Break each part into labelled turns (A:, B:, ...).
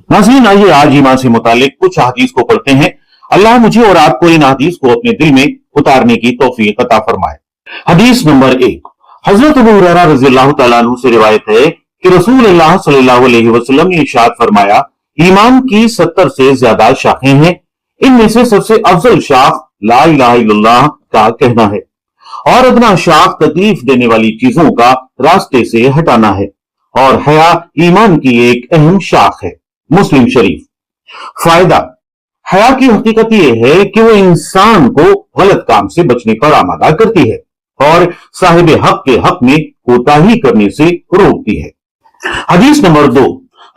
A: नाज़रीन, आइए आज ईमान से मुतालिक कुछ हदीस को पढ़ते हैं। अल्लाह मुझे और आपको इन हदीस को अपने दिल में उतारने की तौफीक अता फरमाए। हदीस नंबर 1, हजरत अबू हुरैरा रज़ियल्लाहु तआला अन्हु से रिवायत है कि रसूलुल्लाह सल्लल्लाहु अलैहि वसल्लम ने इरशाद फरमाया, ईमान की 70 से ज्यादा शाखें हैं, इनमें से सबसे अफजल शाख ला इलाहा इल्लल्लाह का कहना है और अदना शाख तकलीफ देने वाली चीजों का रास्ते से हटाना है और हया ईमान की एक अहम शाख है। मुस्लिम शरीफ। फायदा, हया की हकीकत यह है कि वो इंसान को गलत काम से बचने पर आमादा करती है और साहिब हक के हक में कोताही करने से रोकती है। हदीस नंबर 2,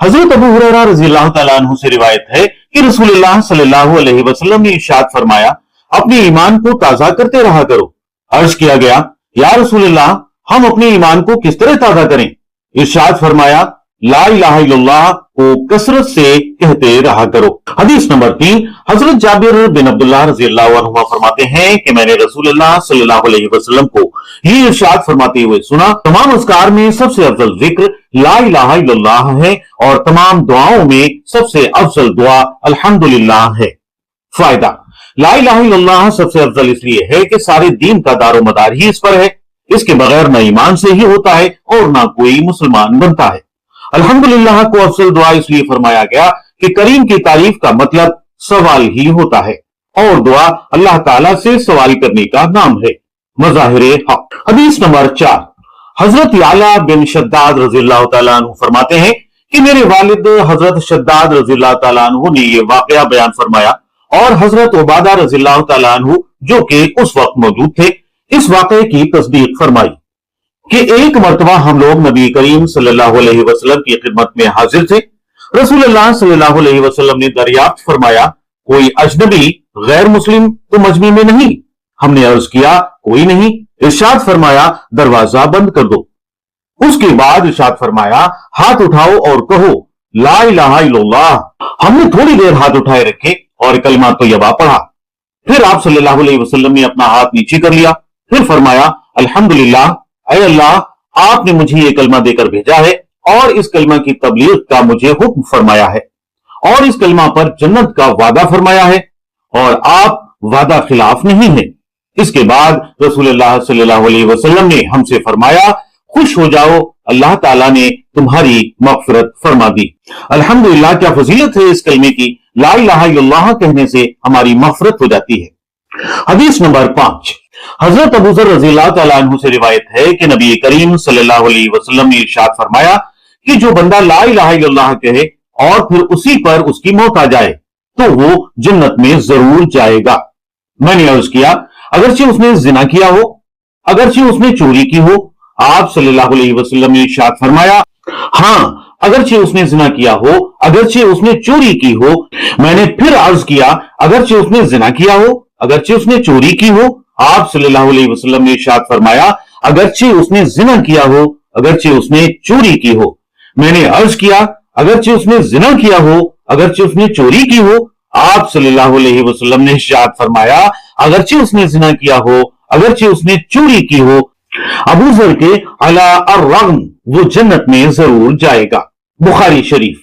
A: हजरत अबू हुरैरा रज़ियल्लाहु तआला अन्हु से रिवायत है कि रसूलुल्लाह सल्लल्लाहु अलैहि वसल्लम ने इरशाद फरमाया, अपने ईमान को ताजा करते रहा करो। अर्ज किया गया, या रसूलुल्लाह, हम अपने ईमान को किस तरह ताजा करें? इरशाद फरमाया, ला इलाहा इल्लल्लाह को कसरत से कहते रहा करो। हदीस नंबर 3, हजरत जाबिर बिन अब्दुल्लाह रज़ियल्लाहु अन्हु फरमाते हैं कि मैंने रसूलुल्लाह सल्लल्लाहु अलैहि वसल्लम को ये इरशाद फरमाते हुए सुना, तमाम अज़कार में सबसे अफजल जिक्र ला इलाहा इल्लल्लाह है और तमाम दुआओं में सबसे अफजल दुआ अल्हम्दुलिल्लाह है। फायदा, ला इलाहा इल्लल्लाह सबसे अफजल इसलिए है कि सारे दीन का दारो मदार ही इस पर है। इसके बगैर न ईमान से ही होता है और ना कोई मुसलमान बनता है। अल्हम्दुलिल्लाह को अफजल दुआ इसलिए फरमाया गया कि करीम की तारीफ का मतलब सवाल ही होता है और दुआ अल्लाह ताला से सवाल करने का नाम है। मज़ाहिर हक। हदीस नंबर 4, हजरत याला बिन शद्दाद रज़ियल्लाहु तआला अन्हु फरमाते हैं कि मेरे वालिद हजरत शद्दाद रज़ियल्लाहु तआला अन्हु ने यह वाकया बयान फरमाया और हजरत उबादा रज़ियल्लाहु तआला अन्हु जो कि उस वक्त मौजूद थे, इस वाकये की तस्दीक फरमाई कि एक मर्तबा हम लोग नबी करीम सल्लल्लाहु अलैहि वसल्लम की खिदमत में हाजिर थे। रसूलुल्लाह सल्लल्लाहु अलैहि वसल्लम ने दरियाफ्त फरमाया, कोई अजनबी गैर मुस्लिम तो मजमे में नहीं? हमने अर्ज किया, कोई नहीं। इरशाद फरमाया, दरवाजा बंद कर दो। उसके बाद इरशाद फरमाया, हाथ उठाओ और कहो ला इलाहा इल्लल्लाह। हमने थोड़ी देर हाथ उठाए रखे और कलमा तैयबा पढ़ा। फिर आप सल्लल्लाहु अलैहि वसल्लम ने अपना हाथ नीचे कर लिया। फिर फरमाया, अल्हम्दुलिल्लाह, ऐ अल्लाह, आपने मुझे ये कलमा देकर भेजा है और इस कलमा की तबलीग का मुझे हुक्म फरमाया है और इस कलमा पर जन्नत का वादा फरमाया है और आप वादा खिलाफ नहीं है। इसके बाद रसूलुल्लाह सल्लल्लाहु अलैहि वसल्लम ने हमसे फरमाया, खुश हो जाओ, अल्लाह ताला ने तुम्हारी मगफिरत फरमा दी। अल्हम्दुलिल्लाह, क्या फजीलत है इस कलमे की। ला इलाहा इल्लल्लाह कहने से हमारी मगफिरत हो जाती है। हदीस नंबर 5, हजरत अबू ज़र रज़ियल्लाहु तआला अन्हु से रिवायत है कि नबी करीम सल्लल्लाहु अलैहि वसल्लम ने इरशाद फरमाया कि जो बंदा ला इलाहा इल्लल्लाह कहे और फिर उसी पर उसकी मौत आ जाए तो वो जन्नत में जरूर जाएगा। मैंने अर्ज किया, अगरचे उसने जिना किया हो, अगरचे उसने चोरी की हो? आप सल्लल्लाहु अलैहि वसल्लम ने इरशाद फरमाया, हाँ, अगरचे उसने जिना किया हो, अगरचे उसने चोरी की हो। मैंने फिर अर्ज किया, अगरचे उसने जिना किया हो, अगरचे उसने चोरी की हो? आप सल्लल्लाहु अलैहि वसल्लम ने इरशाद फरमाया, अगरचे उसने जिना किया हो, अगरचे उसने चोरी की हो। मैंने अर्ज किया, अगरचे उसने जिना किया हो, अगरचे उसने चोरी की हो? आप सल्लल्लाहु अलैहि वसल्लम ने इरशाद फरमाया, अगरचे उसने जिना किया हो, अगरचे उसने चोरी की हो, अबू ज़र के अला अर्रग़म, वो जन्नत में जरूर जाएगा। बुखारी शरीफ।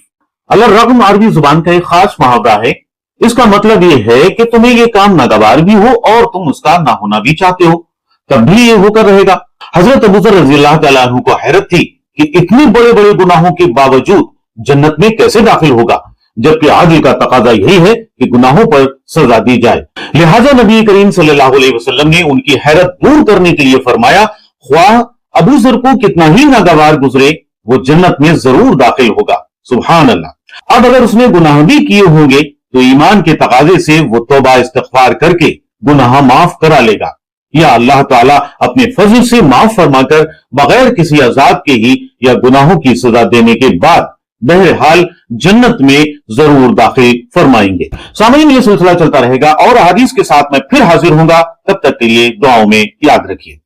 A: अला रग़म अरबी जुबान का एक खास मुहावरा है। इसका मतलब यह है कि तुम्हें यह काम नागवार भी हो और तुम उसका ना होना भी चाहते हो, तब भी ये होकर रहेगा। हजरत अबू ज़र रज़ियल्लाहु तआला अन्हु को हैरत थी कि इतने बड़े बड़े गुनाहों के बावजूद जन्नत में कैसे दाखिल होगा, जबकि आदिल का तकाजा यही है कि गुनाहों पर सजा दी जाए। लिहाजा नबी करीम सल्लल्लाहु अलैहि वसल्लम ने उनकी हैरत दूर करने के लिए फरमाया, ख्वाह अबू ज़र को कितना ही नागवार गुजरे, वो जन्नत में जरूर दाखिल होगा। सुभान अल्लाह। अब अगर उसने गुनाह भी किए होंगे तो ईमान के तकाजे से वो तौबा इस्तिग़फ़ार करके गुनाह माफ करा लेगा या अल्लाह ताला अपने फजल से माफ फरमाकर बगैर किसी अजाब के ही या गुनाहों की सजा देने के बाद बहरहाल जन्नत में जरूर दाखिल फरमाएंगे। सामईन, ये सिलसिला चलता रहेगा और हदीस के साथ मैं फिर हाजिर होऊंगा। तब तक के लिए दुआओं में याद रखिए।